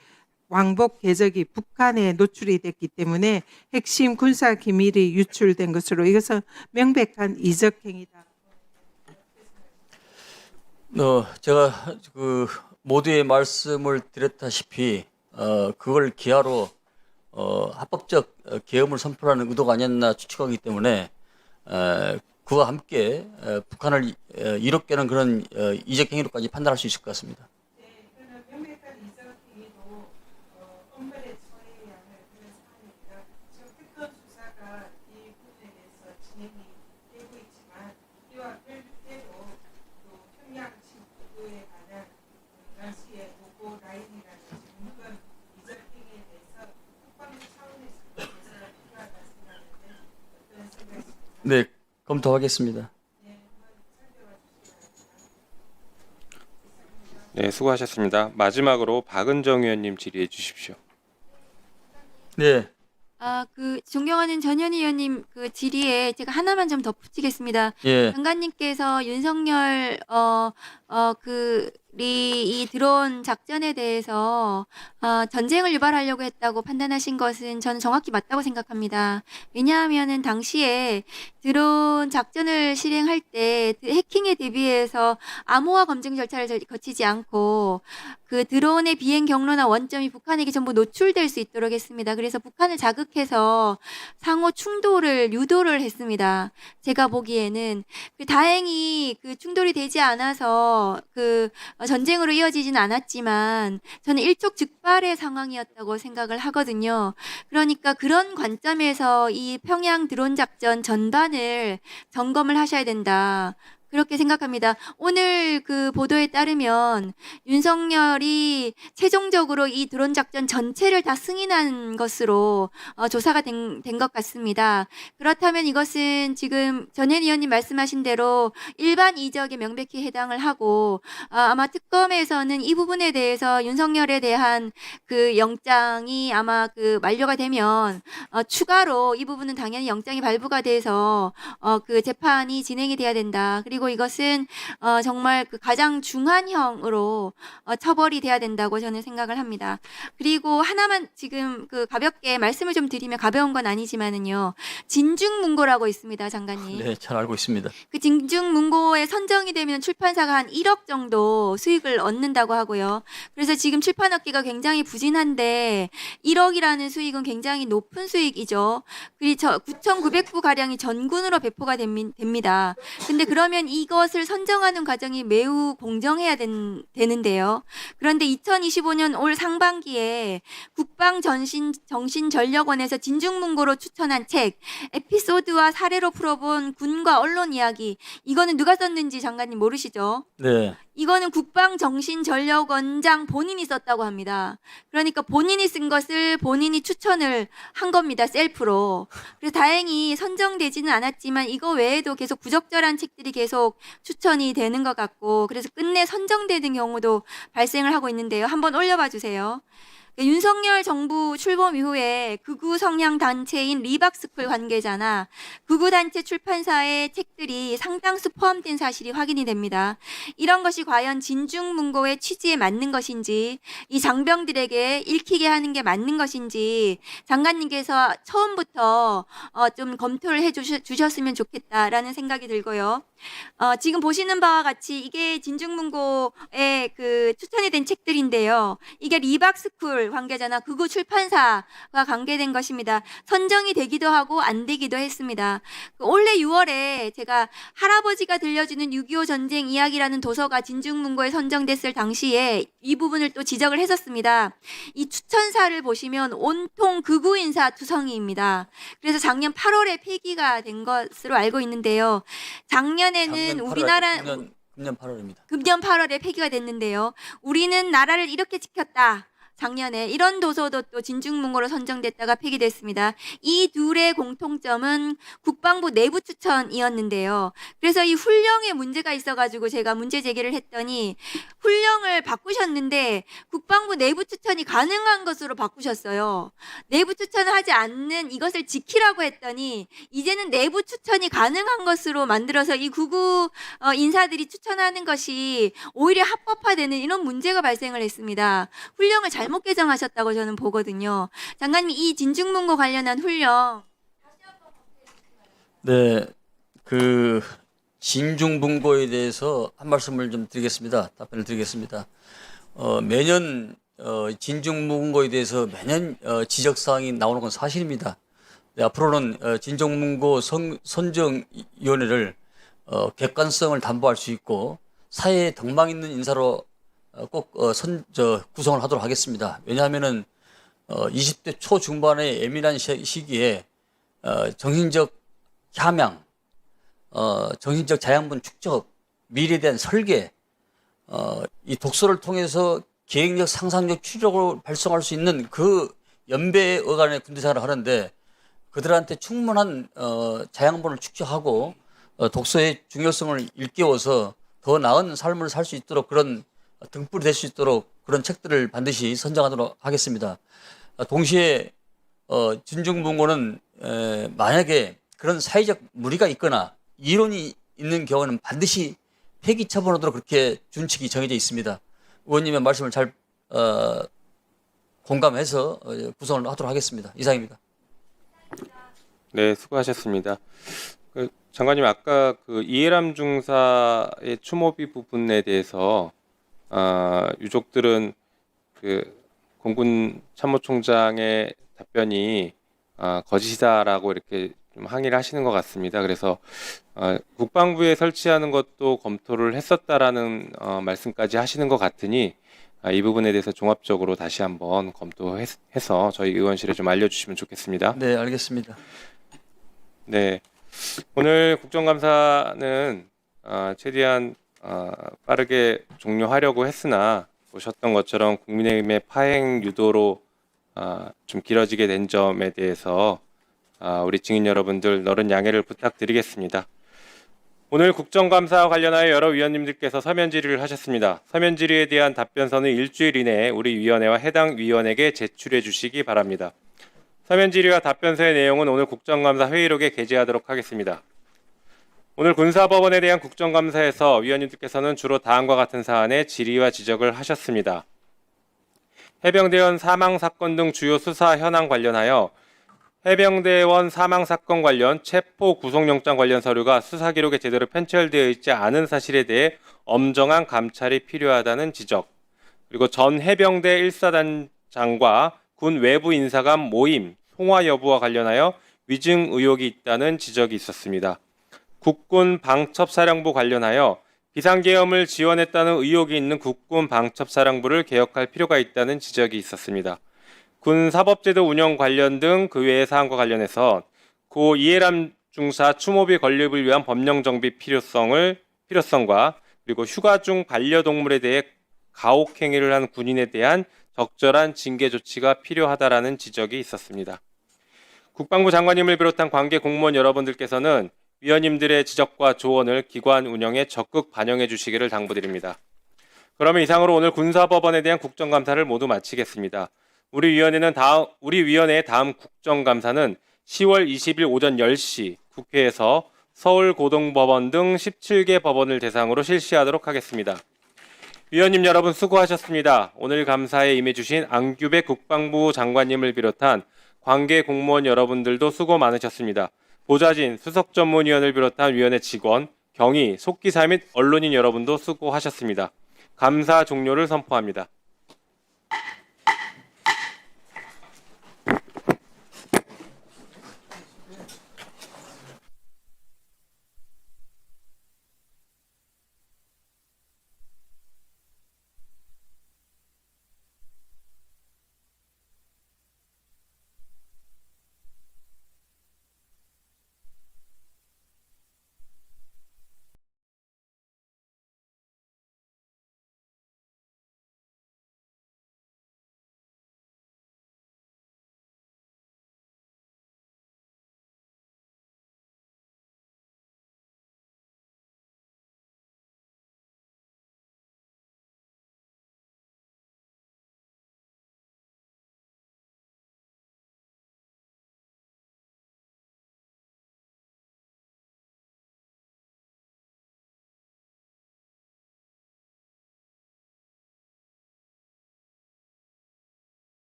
왕복 궤적이 북한에 노출이 됐기 때문에 핵심 군사 기밀이 유출된 것으로 이것은 명백한 이적 행위다. 제가 모두의 말씀을 드렸다시피 그걸 기하로 합법적 계엄을 선포하는 의도가 아니었나 추측하기 때문에 그와 함께 북한을 이롭게 하는 그런 이적 행위로까지 판단할 수 있을 것 같습니다. 네, 검토하겠습니다. 네, 수고하셨습니다. 마지막으로 박은정 의원님 질의해 주십시오. 네, 존경하는 전현희 의원님 그 질의에 제가 하나만 좀 덧붙이겠습니다. 예, 장관님께서 윤석열 이 드론 작전에 대해서 전쟁을 유발하려고 했다고 판단하신 것은 저는 정확히 맞다고 생각합니다. 왜냐하면은 당시에 드론 작전을 실행할 때 해킹에 대비해서 암호화 검증 절차를 거치지 않고 그 드론의 비행 경로나 원점이 북한에게 전부 노출될 수 있도록 했습니다. 그래서 북한을 자극해서 상호 충돌을 유도를 했습니다. 제가 보기에는 다행히 그 충돌이 되지 않아서 전쟁으로 이어지진 않았지만 저는 일촉즉발의 상황이었다고 생각을 하거든요. 그러니까 그런 관점에서 이 평양 드론 작전 전반을 점검을 하셔야 된다. 그렇게 생각합니다. 오늘 그 보도에 따르면 윤석열이 최종적으로 이 드론 작전 전체를 다 승인한 것으로 조사가 된 것 같습니다. 그렇다면 이것은 지금 전현 의원님 말씀하신 대로 일반 이적에 명백히 해당을 하고 아마 특검에서는 이 부분에 대해서 윤석열에 대한 그 영장이 아마 만료가 되면 추가로 이 부분은 당연히 영장이 발부가 돼서 그 재판이 진행이 돼야 된다. 그리고 이것은 정말 가장 중한형으로 처벌이 돼야 된다고 저는 생각을 합니다. 그리고 하나만 지금 가볍게 말씀을 좀 드리면 가벼운 건 아니지만은요. 진중문고라고 있습니다, 장관님. 네, 잘 알고 있습니다. 그 진중문고에 선정이 되면 출판사가 한 1억 정도 수익을 얻는다고 하고요. 그래서 지금 출판업계가 굉장히 부진한데 1억이라는 수익은 굉장히 높은 수익이죠. 그리고 9,900부 가량이 전군으로 배포가 됩니다. 근데 그러면 이것을 선정하는 과정이 매우 공정해야 되는데요. 그런데 2025년 올 상반기에 국방정신전력원에서 진중문고로 추천한 책 에피소드와 사례로 풀어본 군과 언론 이야기 이거는 누가 썼는지 장관님 모르시죠? 네, 이거는 국방정신전력원장 본인이 썼다고 합니다. 그러니까 본인이 쓴 것을 본인이 추천을 한 겁니다. 셀프로. 그래서 다행히 선정되지는 않았지만 이거 외에도 계속 부적절한 책들이 계속 계속 추천이 되는 것 같고 그래서 끝내 선정되는 경우도 발생을 하고 있는데요. 한번 올려봐 주세요. 윤석열 정부 출범 이후에 극우 성향 단체인 리박스쿨 관계자나 극우 단체 출판사의 책들이 상당수 포함된 사실이 확인이 됩니다. 이런 것이 과연 진중문고의 취지에 맞는 것인지 이 장병들에게 읽히게 하는 게 맞는 것인지 장관님께서 처음부터 좀 검토를 해주셨으면 좋겠다라는 생각이 들고요. 지금 보시는 바와 같이 이게 진중문고의 그 추천이 된 책들인데요. 이게 리박스쿨 관계자나 극우 출판사가 관계된 것입니다. 선정이 되기도 하고 안 되기도 했습니다. 올해 6월에 제가 할아버지가 들려주는 6.25 전쟁 이야기라는 도서가 진중문고에 선정됐을 당시에 이 부분을 또 지적을 했었습니다. 이 추천사를 보시면 온통 극우 인사 투성이입니다. 그래서 작년 8월에 폐기가 된 것으로 알고 있는데요. 작년에는 우리나라 금년 8월입니다. 금년 8월에 폐기가 됐는데요. 우리는 나라를 이렇게 지켰다. 작년에 이런 도서도 또 진중문고로 선정됐다가 폐기됐습니다. 이 둘의 공통점은 국방부 내부 추천이었는데요. 그래서 이 훈령에 문제가 있어가지고 제가 문제 제기를 했더니 훈령을 바꾸셨는데 국방부 내부 추천이 가능한 것으로 바꾸셨어요. 내부 추천을 하지 않는 이것을 지키라고 했더니 이제는 내부 추천이 가능한 것으로 만들어서 이 극우 인사들이 추천하는 것이 오히려 합법화되는 이런 문제가 발생을 했습니다. 훈령을 잘못 개정하셨다고 저는 보거든요. 장관님, 이 진중문고 관련한 훈령. 네, 그 진중문고에 대해서 한 말씀을 좀 드리겠습니다. 답변을 드리겠습니다. 매년 진중문고에 대해서 매년 지적 사항이 나오는 건 사실입니다. 네, 앞으로는 진중문고 선정위원회를 객관성을 담보할 수 있고 사회에 덕망 있는 인사로 꼭 구성을 하도록 하겠습니다. 왜냐하면은 20대 초중반의 예민한 시기에 정신적 함양, 정신적 자양분 축적, 미래에 대한 설계, 이 독서를 통해서 계획력, 상상력, 추적을 발송할 수 있는 그 연배 어간의 군대 생활을 하는데 그들한테 충분한 자양분을 축적하고 독서의 중요성을 일깨워서 더 나은 삶을 살 수 있도록 그런 등불이 될 수 있도록 그런 책들을 반드시 선정하도록 하겠습니다. 동시에 진중문고는 만약에 그런 사회적 무리가 있거나 이론이 있는 경우는 반드시 폐기 처분하도록 그렇게 준칙이 정해져 있습니다. 의원님의 말씀을 잘 공감해서 구성을 하도록 하겠습니다. 이상입니다. 네, 수고하셨습니다. 장관님, 아까 그 이해람 중사의 추모비 부분에 대해서 유족들은 그 공군 참모총장의 답변이 거짓이다라고 이렇게 좀 항의를 하시는 것 같습니다. 그래서 국방부에 설치하는 것도 검토를 했었다라는 말씀까지 하시는 것 같으니 이 부분에 대해서 종합적으로 다시 한번 검토해서 저희 의원실에 좀 알려주시면 좋겠습니다. 네, 알겠습니다. 네, 오늘 국정감사는 최대한 빠르게 종료하려고 했으나 보셨던 것처럼 국민의힘의 파행 유도로 좀 길어지게 된 점에 대해서 우리 증인 여러분들 너른 양해를 부탁드리겠습니다. 오늘 국정감사와 관련하여 여러 위원님들께서 서면 질의를 하셨습니다. 서면 질의에 대한 답변서는 일주일 이내에 우리 위원회와 해당 위원에게 제출해 주시기 바랍니다. 서면 질의와 답변서의 내용은 오늘 국정감사 회의록에 게재하도록 하겠습니다. 오늘 군사법원에 대한 국정감사에서 위원님들께서는 주로 다음과 같은 사안에 질의와 지적을 하셨습니다. 해병대원 사망사건 등 주요 수사 현황 관련하여 해병대원 사망사건 관련 체포 구속영장 관련 서류가 수사기록에 제대로 편철되어 있지 않은 사실에 대해 엄정한 감찰이 필요하다는 지적, 그리고 전 해병대 1사단장과 군 외부 인사 간 모임, 통화 여부와 관련하여 위증 의혹이 있다는 지적이 있었습니다. 국군 방첩사령부 관련하여 비상계엄을 지원했다는 의혹이 있는 국군 방첩사령부를 개혁할 필요가 있다는 지적이 있었습니다. 군 사법제도 운영 관련 등 그 외의 사안과 관련해서 고 이해람 중사 추모비 건립을 위한 법령 정비 필요성과 그리고 휴가 중 반려동물에 대해 가혹행위를 한 군인에 대한 적절한 징계 조치가 필요하다라는 지적이 있었습니다. 국방부 장관님을 비롯한 관계 공무원 여러분들께서는 위원님들의 지적과 조언을 기관 운영에 적극 반영해 주시기를 당부드립니다. 그러면 이상으로 오늘 군사법원에 대한 국정감사를 모두 마치겠습니다. 우리 위원회의 다음 국정감사는 10월 20일 오전 10시 국회에서 서울고등법원 등 17개 법원을 대상으로 실시하도록 하겠습니다. 위원님 여러분 수고하셨습니다. 오늘 감사에 임해주신 안규백 국방부 장관님을 비롯한 관계 공무원 여러분들도 수고 많으셨습니다. 보좌진, 수석전문위원을 비롯한 위원회 직원, 경위, 속기사 및 언론인 여러분도 수고하셨습니다. 감사 종료를 선포합니다.